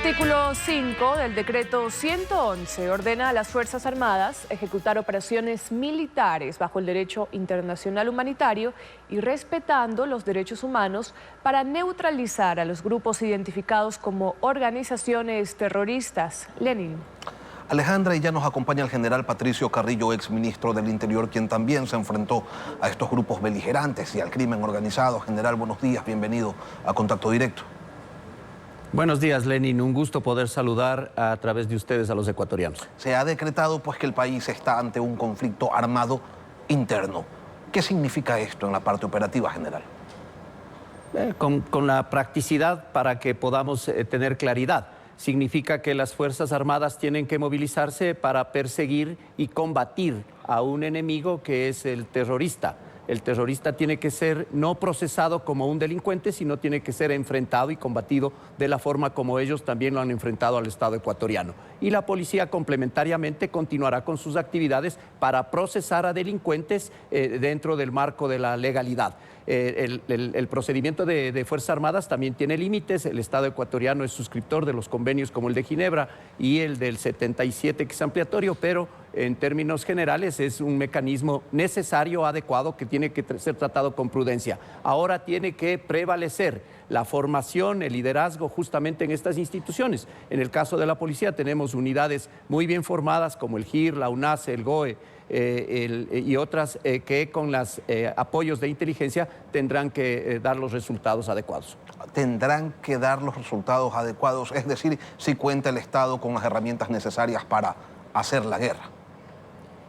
artículo 5 del decreto 111 ordena a las Fuerzas Armadas ejecutar operaciones militares bajo el derecho internacional humanitario y respetando los derechos humanos para neutralizar a los grupos identificados como organizaciones terroristas. Lenin. Alejandra, y ya nos acompaña el general Patricio Carrillo, exministro del Interior, quien también se enfrentó a estos grupos beligerantes y al crimen organizado. General, buenos días, bienvenido a Contacto Directo. Buenos días, Lenin. Un gusto poder saludar a través de ustedes a los ecuatorianos. Se ha decretado pues que el país está ante un conflicto armado interno. ¿Qué significa esto en la parte operativa, general? Con la practicidad para que podamos tener claridad. Significa que las Fuerzas Armadas tienen que movilizarse para perseguir y combatir a un enemigo que es el terrorista. El terrorista tiene que ser no procesado como un delincuente, sino tiene que ser enfrentado y combatido de la forma como ellos también lo han enfrentado al Estado ecuatoriano. Y la policía complementariamente continuará con sus actividades para procesar a delincuentes dentro del marco de la legalidad. El procedimiento de Fuerzas Armadas también tiene límites. El Estado ecuatoriano es suscriptor de los convenios como el de Ginebra y el del 77, que es ampliatorio, pero en términos generales es un mecanismo necesario, adecuado, que tiene que ser tratado con prudencia. Ahora tiene que prevalecer la formación, el liderazgo justamente en estas instituciones. En el caso de la policía tenemos unidades muy bien formadas como el GIR, la UNACE, el GOE, y otras que con los apoyos de inteligencia tendrán que dar los resultados adecuados. Tendrán que dar los resultados adecuados, es decir, si cuenta el Estado con las herramientas necesarias para hacer la guerra.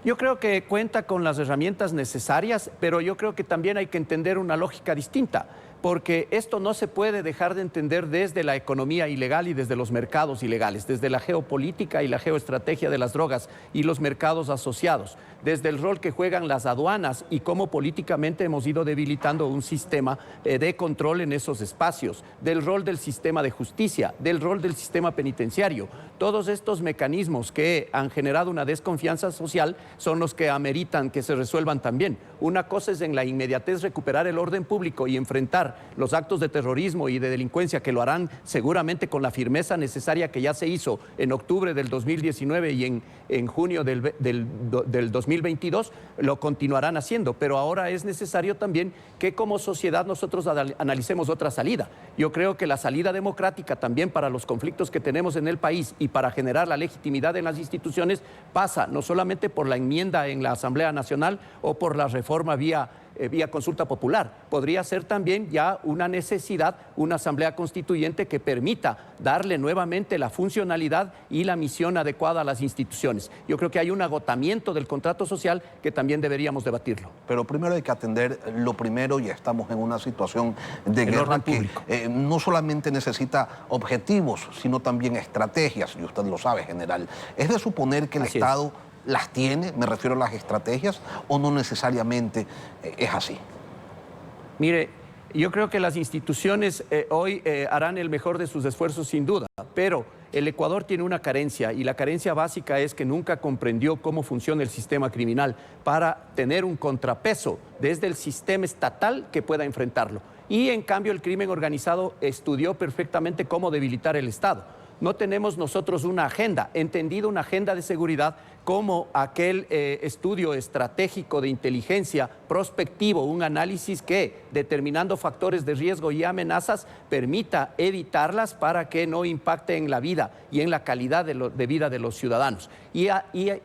Yo creo que cuenta con las herramientas necesarias, pero yo creo que también hay que entender una lógica distinta, porque esto no se puede dejar de entender desde la economía ilegal y desde los mercados ilegales, desde la geopolítica y la geoestrategia de las drogas y los mercados asociados, desde el rol que juegan las aduanas y cómo políticamente hemos ido debilitando un sistema de control en esos espacios, del rol del sistema de justicia, del rol del sistema penitenciario. Todos estos mecanismos que han generado una desconfianza social son los que ameritan que se resuelvan también. Una cosa es en la inmediatez recuperar el orden público y enfrentar los actos de terrorismo y de delincuencia, que lo harán seguramente con la firmeza necesaria que ya se hizo en octubre del 2019 y en junio del 2022, lo continuarán haciendo. Pero ahora es necesario también que como sociedad nosotros analicemos otra salida. Yo creo que la salida democrática también para los conflictos que tenemos en el país y para generar la legitimidad en las instituciones pasa no solamente por la enmienda en la Asamblea Nacional o por la reforma vía consulta popular. Podría ser también ya una necesidad, una asamblea constituyente que permita darle nuevamente la funcionalidad y la misión adecuada a las instituciones. Yo creo que hay un agotamiento del contrato social que también deberíamos debatirlo. Pero primero hay que atender lo primero, y estamos en una situación de guerra que no solamente necesita objetivos, sino también estrategias, y usted lo sabe, general. Es de suponer que el Estado las tiene, me refiero a las estrategias, o no necesariamente es así. Mire, yo creo que las instituciones hoy harán el mejor de sus esfuerzos sin duda, pero el Ecuador tiene una carencia, y la carencia básica es que nunca comprendió cómo funciona el sistema criminal para tener un contrapeso desde el sistema estatal que pueda enfrentarlo. Y en cambio el crimen organizado estudió perfectamente cómo debilitar el Estado. No tenemos nosotros una agenda, entendido una agenda de seguridad como aquel estudio estratégico de inteligencia prospectivo, un análisis que, determinando factores de riesgo y amenazas, permita evitarlas para que no impacte en la vida y en la calidad de vida de los ciudadanos. Y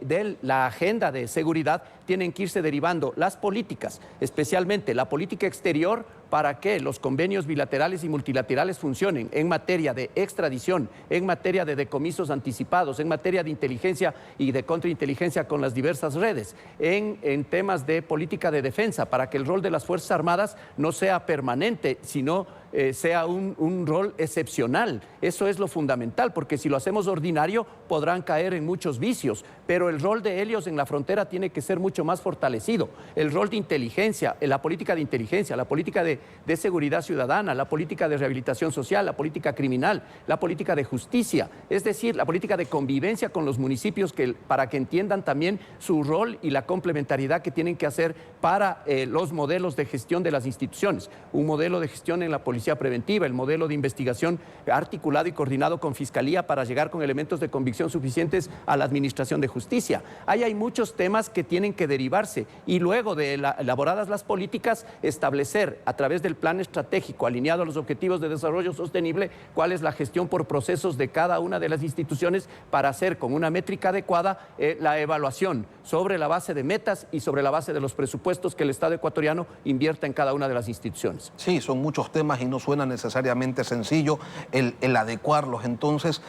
de la agenda de seguridad tienen que irse derivando las políticas, especialmente la política exterior, para que los convenios bilaterales y multilaterales funcionen en materia de extradición, en materia de decomisos anticipados, en materia de inteligencia y de contrainteligencia con las diversas redes, en temas de política de defensa, para que el rol de las Fuerzas Armadas no sea permanente, sino sea un rol excepcional. Eso es lo fundamental, porque si lo hacemos ordinario podrán caer en muchos vicios, pero el rol de ellos en la frontera tiene que ser mucho más fortalecido. El rol de inteligencia, la política de inteligencia, la política de seguridad ciudadana, la política de rehabilitación social, la política criminal, la política de justicia, es decir, la política de convivencia con los municipios, para que entiendan también su rol y la complementariedad que tienen que hacer para los modelos de gestión de las instituciones. Un modelo de gestión en la policía policía preventiva, el modelo de investigación articulado y coordinado con Fiscalía para llegar con elementos de convicción suficientes a la Administración de Justicia. Ahí hay muchos temas que tienen que derivarse y luego de elaboradas las políticas, establecer a través del plan estratégico alineado a los objetivos de desarrollo sostenible cuál es la gestión por procesos de cada una de las instituciones para hacer con una métrica adecuada la evaluación sobre la base de metas y sobre la base de los presupuestos que el Estado ecuatoriano invierta en cada una de las instituciones. Sí, son muchos temas y no suena necesariamente sencillo el adecuarlos. Entonces,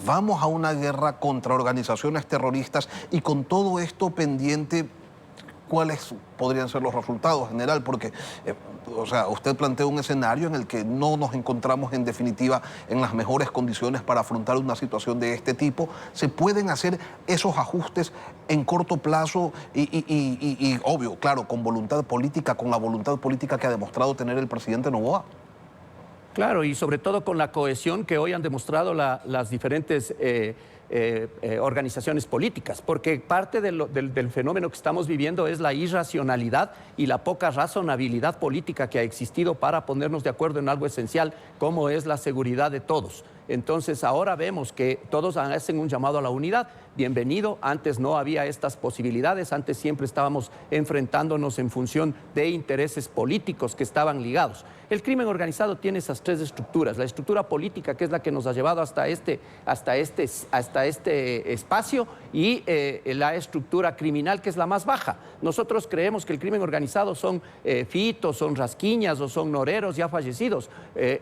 vamos a una guerra contra organizaciones terroristas y con todo esto pendiente, ¿cuáles podrían ser los resultados, general? Porque, o sea, usted plantea un escenario en el que no nos encontramos en definitiva en las mejores condiciones para afrontar una situación de este tipo. ¿Se pueden hacer esos ajustes en corto plazo y obvio, claro, con voluntad política, con la voluntad política que ha demostrado tener el presidente Noboa? Claro, y sobre todo con la cohesión que hoy han demostrado las diferentes organizaciones políticas, porque parte del fenómeno que estamos viviendo es la irracionalidad y la poca razonabilidad política que ha existido para ponernos de acuerdo en algo esencial como es la seguridad de todos. Entonces ahora vemos que todos hacen un llamado a la unidad. Bienvenido, antes no había estas posibilidades, antes siempre estábamos enfrentándonos en función de intereses políticos que estaban ligados. El crimen organizado tiene esas tres estructuras: la estructura política, que es la que nos ha llevado hasta este espacio, y la estructura criminal, que es la más baja. Nosotros creemos que el crimen organizado son fitos, son rasquiñas o son noreros ya fallecidos,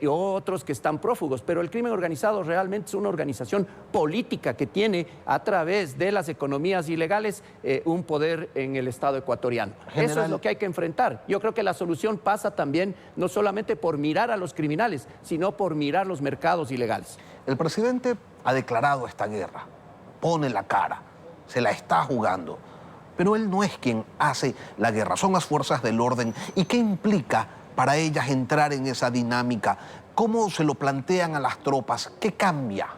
o otros que están prófugos, pero el crimen organizado realmente es una organización política que tiene a través de las economías ilegales un poder en el Estado ecuatoriano. General, eso es lo que hay que enfrentar. Yo creo que la solución pasa también no solamente por mirar a los criminales, sino por mirar los mercados ilegales. El presidente ha declarado esta guerra, pone la cara, se la está jugando, pero él no es quien hace la guerra, son las fuerzas del orden. ¿Y qué implica para ellas entrar en esa dinámica? ¿Cómo se lo plantean a las tropas? ¿Qué cambia?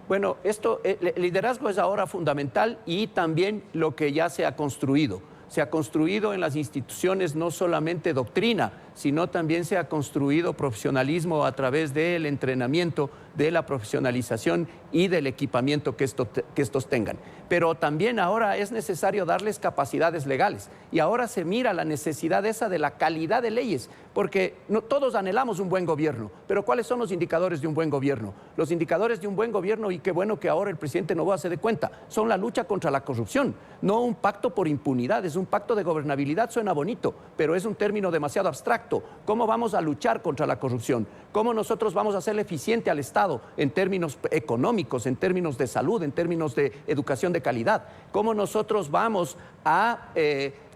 Bueno, el liderazgo es ahora fundamental, y también lo que ya se ha construido. Se ha construido en las instituciones no solamente doctrina, sino también se ha construido profesionalismo a través del entrenamiento, de la profesionalización y del equipamiento que estos tengan. Pero también ahora es necesario darles capacidades legales, y ahora se mira la necesidad esa de la calidad de leyes, porque todos anhelamos un buen gobierno, pero ¿cuáles son los indicadores de un buen gobierno? Los indicadores de un buen gobierno, y qué bueno que ahora el presidente Noboa se dé cuenta, son la lucha contra la corrupción, no un pacto por impunidad. Es un pacto de gobernabilidad, suena bonito, pero es un término demasiado abstracto. ¿Cómo vamos a luchar contra la corrupción? ¿Cómo nosotros vamos a hacerle eficiente al Estado en términos económicos, en términos de salud, en términos de educación de calidad? ¿Cómo nosotros vamos a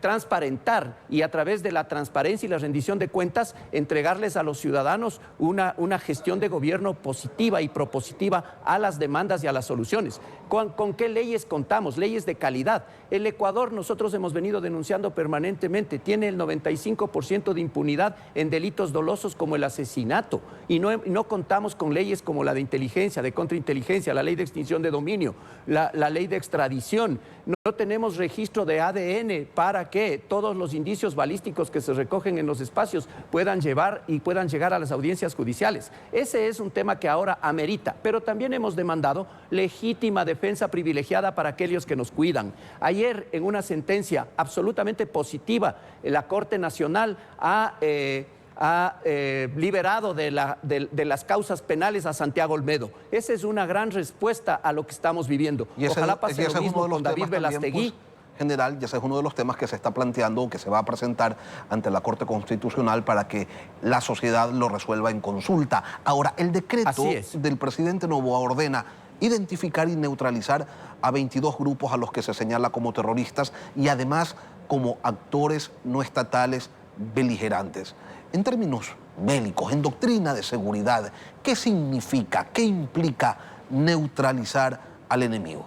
transparentar, y a través de la transparencia y la rendición de cuentas entregarles a los ciudadanos una gestión de gobierno positiva y propositiva a las demandas y a las soluciones? ¿Con qué leyes contamos? Leyes de calidad. El Ecuador, nosotros hemos venido denunciando permanentemente, tiene el 95% de impunidad en delitos dolosos como el asesinato, y no contamos con leyes como la de inteligencia, de contrainteligencia, la ley de extinción de dominio, la ley de extradición. No tenemos registro de ADN para que todos los indicios balísticos que se recogen en los espacios puedan llegar a las audiencias judiciales. Ese es un tema que ahora amerita, pero también hemos demandado legítima defensa privilegiada para aquellos que nos cuidan. Ayer, en una sentencia absolutamente positiva, la Corte Nacional ha liberado de las causas penales a Santiago Olmedo. Esa es una gran respuesta a lo que estamos viviendo. Ojalá pase lo mismo con David Velastegui. General, y ese es uno de los temas que se está planteando, que se va a presentar ante la Corte Constitucional para que la sociedad lo resuelva en consulta. Ahora, el decreto del presidente Noboa ordena identificar y neutralizar a 22 grupos a los que se señala como terroristas y además como actores no estatales beligerantes. En términos bélicos, en doctrina de seguridad, ¿qué significa, qué implica neutralizar al enemigo?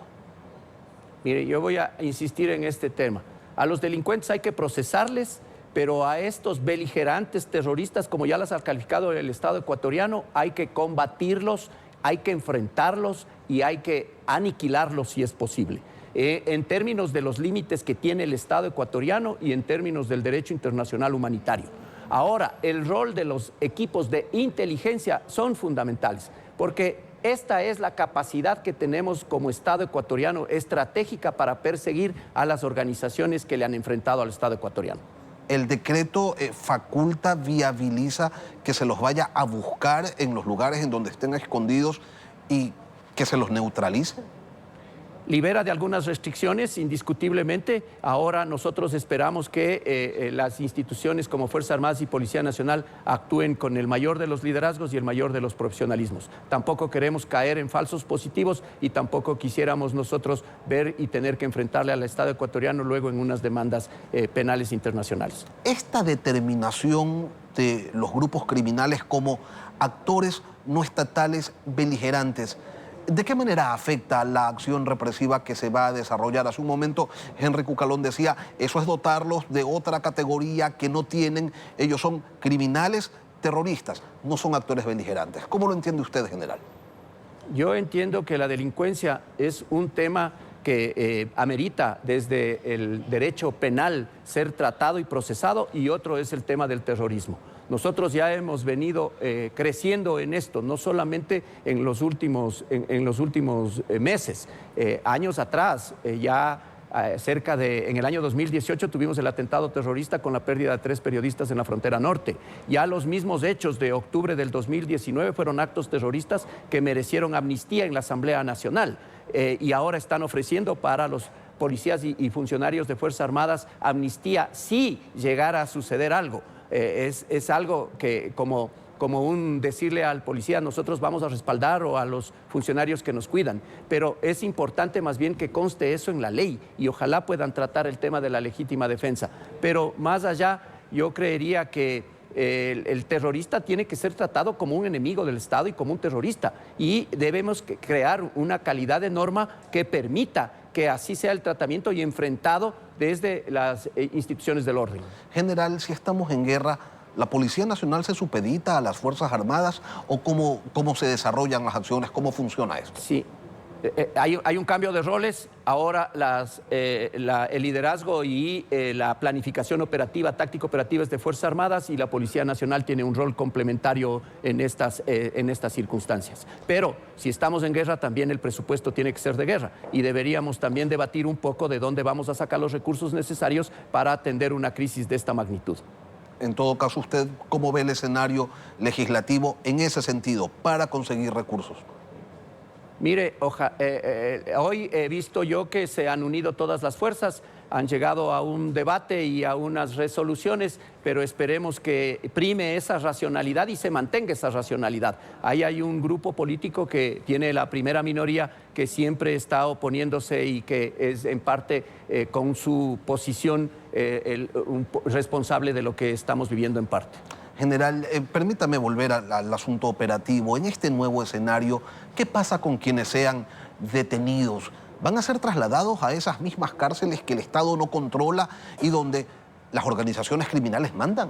Mire, yo voy a insistir en este tema. A los delincuentes hay que procesarles, pero a estos beligerantes terroristas, como ya las ha calificado el Estado ecuatoriano, hay que combatirlos, hay que enfrentarlos y hay que aniquilarlos si es posible. En términos de los límites que tiene el Estado ecuatoriano y en términos del derecho internacional humanitario. Ahora, el rol de los equipos de inteligencia son fundamentales, porque esta es la capacidad que tenemos como Estado ecuatoriano estratégica para perseguir a las organizaciones que le han enfrentado al Estado ecuatoriano. ¿El decreto faculta, viabiliza que se los vaya a buscar en los lugares en donde estén escondidos y que se los neutralice? Libera de algunas restricciones, indiscutiblemente. Ahora nosotros esperamos que las instituciones como Fuerzas Armadas y Policía Nacional actúen con el mayor de los liderazgos y el mayor de los profesionalismos. Tampoco queremos caer en falsos positivos y tampoco quisiéramos nosotros ver y tener que enfrentarle al Estado ecuatoriano luego en unas demandas penales internacionales. Esta determinación de los grupos criminales como actores no estatales beligerantes, ¿de qué manera afecta la acción represiva que se va a desarrollar? Hace un momento Henry Cucalón decía, eso es dotarlos de otra categoría que no tienen, ellos son criminales terroristas, no son actores beligerantes. ¿Cómo lo entiende usted, general? Yo entiendo que la delincuencia es un tema que amerita desde el derecho penal ser tratado y procesado, y otro es el tema del terrorismo. Nosotros ya hemos venido creciendo en esto, no solamente en los últimos meses. Años atrás, en el año 2018 tuvimos el atentado terrorista con la pérdida de 3 periodistas en la frontera norte. Ya los mismos hechos de octubre del 2019 fueron actos terroristas que merecieron amnistía en la Asamblea Nacional, y ahora están ofreciendo para los policías y funcionarios de Fuerzas Armadas amnistía si llegara a suceder algo. Es algo que como decirle al policía, nosotros vamos a respaldar, o a los funcionarios que nos cuidan, pero es importante más bien que conste eso en la ley, y ojalá puedan tratar el tema de la legítima defensa. Pero más allá, yo creería que el terrorista tiene que ser tratado como un enemigo del Estado y como un terrorista, y debemos crear una calidad de norma que permita que así sea el tratamiento y enfrentado desde las instituciones del orden. General, si estamos en guerra, ¿la Policía Nacional se supedita a las Fuerzas Armadas o cómo se desarrollan las acciones? ¿Cómo funciona esto? Sí, hay un cambio de roles. Ahora el liderazgo y la planificación operativa, táctico-operativa es de Fuerzas Armadas, y la Policía Nacional tiene un rol complementario en estas circunstancias. Pero si estamos en guerra, también el presupuesto tiene que ser de guerra, y deberíamos también debatir un poco de dónde vamos a sacar los recursos necesarios para atender una crisis de esta magnitud. En todo caso, ¿usted cómo ve el escenario legislativo en ese sentido para conseguir recursos? Mire, hoy he visto yo que se han unido todas las fuerzas, han llegado a un debate y a unas resoluciones, pero esperemos que prime esa racionalidad y se mantenga esa racionalidad. Ahí hay un grupo político que tiene la primera minoría, que siempre está oponiéndose y que es en parte con su posición responsable de lo que estamos viviendo en parte. General, permítame volver al asunto operativo. En este nuevo escenario, ¿qué pasa con quienes sean detenidos? ¿Van a ser trasladados a esas mismas cárceles que el Estado no controla y donde las organizaciones criminales mandan?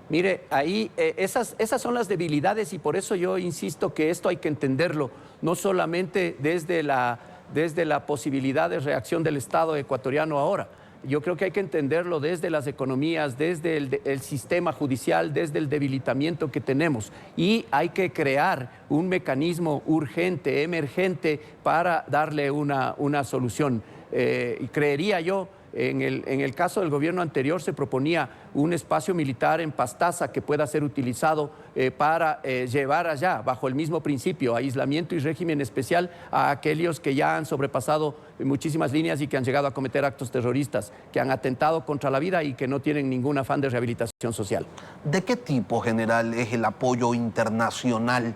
Mire, ahí esas son las debilidades, y por eso yo insisto que esto hay que entenderlo, no solamente desde la posibilidad de reacción del Estado ecuatoriano ahora. Yo creo que hay que entenderlo desde las economías, desde el sistema judicial, desde el debilitamiento que tenemos. Y hay que crear un mecanismo urgente, emergente, para darle una solución. Y creería yo, en el caso del gobierno anterior se proponía un espacio militar en Pastaza que pueda ser utilizado para llevar allá, bajo el mismo principio, aislamiento y régimen especial, a aquellos que ya han sobrepasado muchísimas líneas y que han llegado a cometer actos terroristas, que han atentado contra la vida y que no tienen ningún afán de rehabilitación social. ¿De qué tipo, general, es el apoyo internacional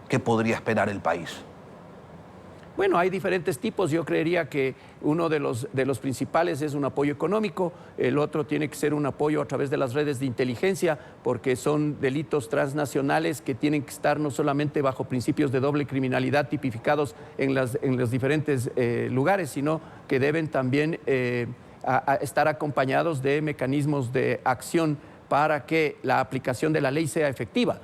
que podría esperar el país? Bueno, hay diferentes tipos. Yo creería que uno de los principales es un apoyo económico, el otro tiene que ser un apoyo a través de las redes de inteligencia, porque son delitos transnacionales que tienen que estar no solamente bajo principios de doble criminalidad tipificados en los diferentes lugares, sino que deben también estar acompañados de mecanismos de acción para que la aplicación de la ley sea efectiva.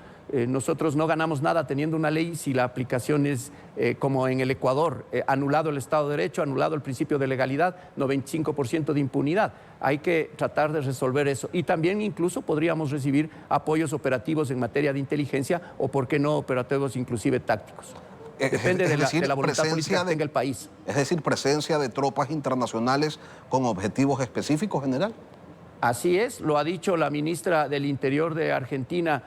Nosotros no ganamos nada teniendo una ley si la aplicación es como en el Ecuador, anulado el Estado de Derecho, anulado el principio de legalidad, 95% de impunidad. Hay que tratar de resolver eso. Y también incluso podríamos recibir apoyos operativos en materia de inteligencia o, por qué no, operativos inclusive tácticos. Depende de la voluntad política que tenga el país. Es decir, presencia de tropas internacionales con objetivos específicos, general. Así es, lo ha dicho la ministra del Interior de Argentina,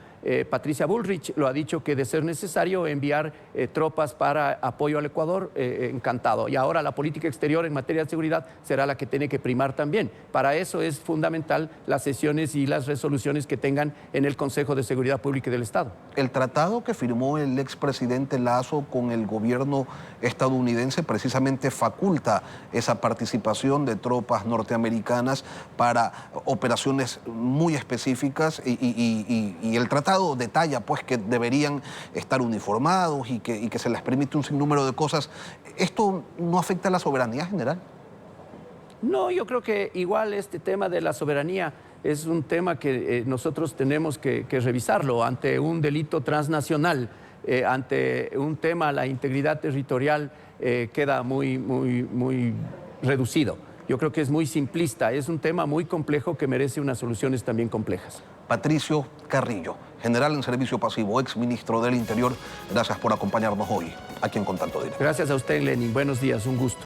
Patricia Bullrich, lo ha dicho que de ser necesario enviar tropas para apoyo al Ecuador, encantado. Y ahora la política exterior en materia de seguridad será la que tiene que primar también. Para eso es fundamental las sesiones y las resoluciones que tengan en el Consejo de Seguridad Pública y del Estado. El tratado que firmó el expresidente Lasso con el gobierno estadounidense precisamente faculta esa participación de tropas norteamericanas para operaciones muy específicas y el tratado detalla pues que deberían estar uniformados y que se les permite un sinnúmero de cosas. ¿Esto no afecta a la soberanía general? No, yo creo que igual este tema de la soberanía es un tema que nosotros tenemos que revisarlo ante un delito transnacional, ante un tema, la integridad territorial queda muy reducido. Yo creo que es muy simplista, es un tema muy complejo que merece unas soluciones también complejas. Patricio Carrillo, general en servicio pasivo, ex ministro del Interior, gracias por acompañarnos hoy aquí en Contacto Directo. Gracias a usted, Lenin. Buenos días, un gusto.